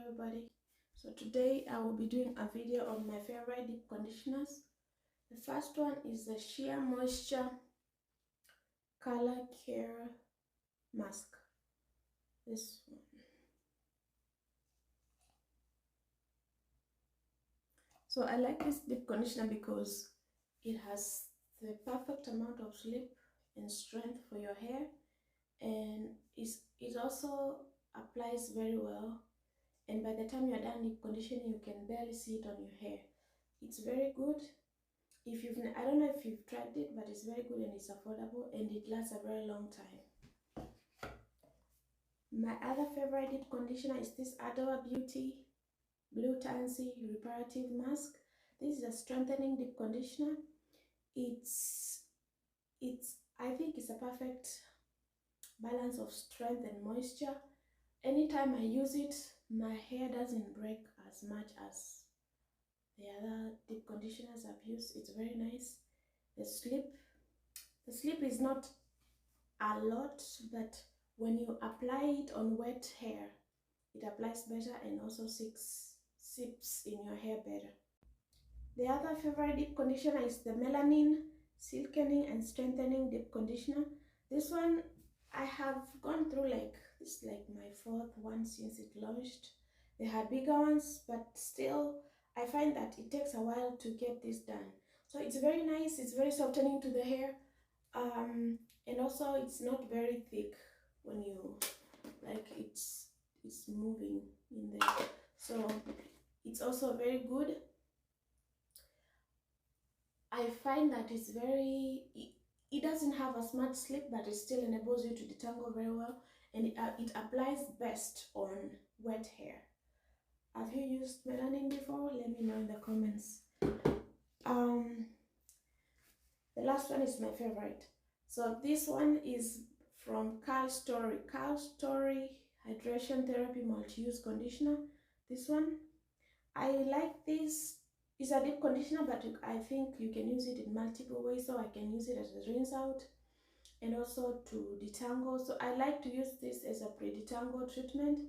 everybody. So today I will be doing a video on my favorite deep conditioners. The first one is the Sheer Moisture Color Care Mask. This one. So I like this deep conditioner because it has the perfect amount of slip and strength for your hair, and it also applies very well. And by the time you're done deep conditioning, you can barely see it on your hair. It's very good. I don't know if you've tried it, but it's very good and it's affordable and it lasts a very long time. My other favorite deep conditioner is this Adore Beauty Blue Tansy Reparative Mask. This is a strengthening deep conditioner. I think it's a perfect balance of strength and moisture. Anytime I use it, my hair doesn't break as much as the other deep conditioners I've used. It's very nice. The slip is not a lot, but when you apply it on wet hair, it applies better and also sips in your hair better. The other favorite deep conditioner is the Melanin Silkening and Strengthening Deep Conditioner. This one I have gone through this is like my fourth one since it launched. They had bigger ones, but still I find that it takes a while to get this done. So it's very nice, it's very softening to the hair, and also it's not very thick when you it's moving in there. So it's also very good. I find that it doesn't have as much slip, but it still enables you to detangle very well, and it applies best on wet hair. Have you used Melanin before? Let me know in the comments. The last one is my favorite. So this one is from Kaale Story. Kaale Story Hydration Therapy Multi-Use Conditioner. This one, I like this. It's a deep conditioner, but I think you can use it in multiple ways. So I can use it as a rinse out and also to detangle. So I like to use this as a pre-detangle treatment,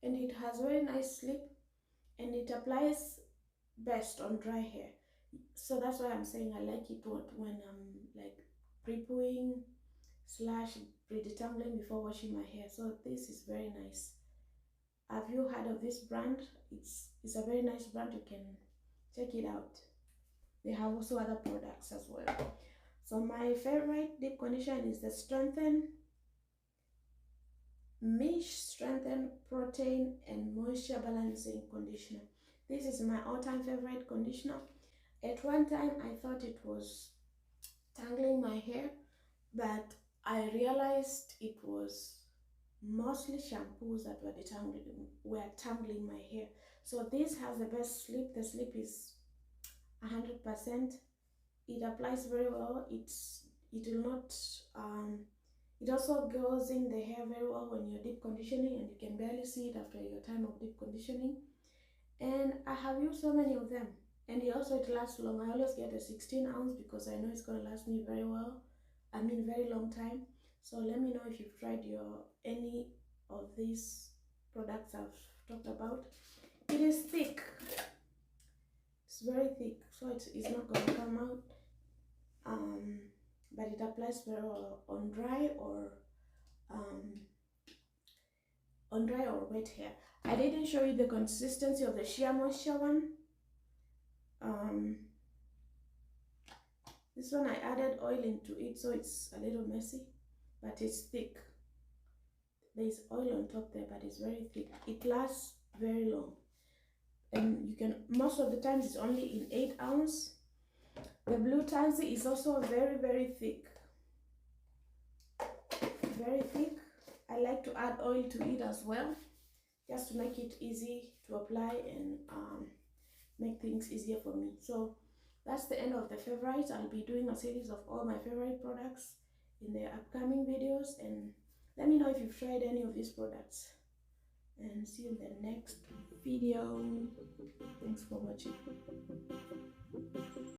and it has very nice slip and it applies best on dry hair. So that's why I'm saying I like it when I'm pre-pooing / pre-detangling before washing my hair. So this is very nice. Have you heard of this brand? It's a very nice brand. You can check it out. They have also other products as well. So my favorite deep conditioner is the Strengthen Protein and Moisture Balancing Conditioner. This is my all-time favorite conditioner. At one time I thought it was tangling my hair, but I realized it was mostly shampoos that were tangling my hair. So this has the best slip. The slip is 100%. It applies very well. It will not it also goes in the hair very well when you're deep conditioning, and you can barely see it after your time of deep conditioning. And I have used so many of them, and it lasts long. I always get a 16 ounce because I know it's going to last me very well. I mean very long time. So let me know if you've tried any of these products I've talked about. It is thick. It's very thick, so it's not going to come out. But it applies very well on dry or wet hair. I didn't show you the consistency of the Sheer Moisture one. This one I added oil into it, so it's a little messy, but it's thick. There's oil on top there, but it's very thick. It lasts very long, and most of the times it's only in 8 ounce. The Blue Tansy is also very, very thick. Very thick. I like to add oil to it as well, just to make it easy to apply and make things easier for me. So that's the end of the favorites. I'll be doing a series of all my favorite products in the upcoming videos, and let me know if you've tried any of these products, and see you in the next video. Thanks for watching.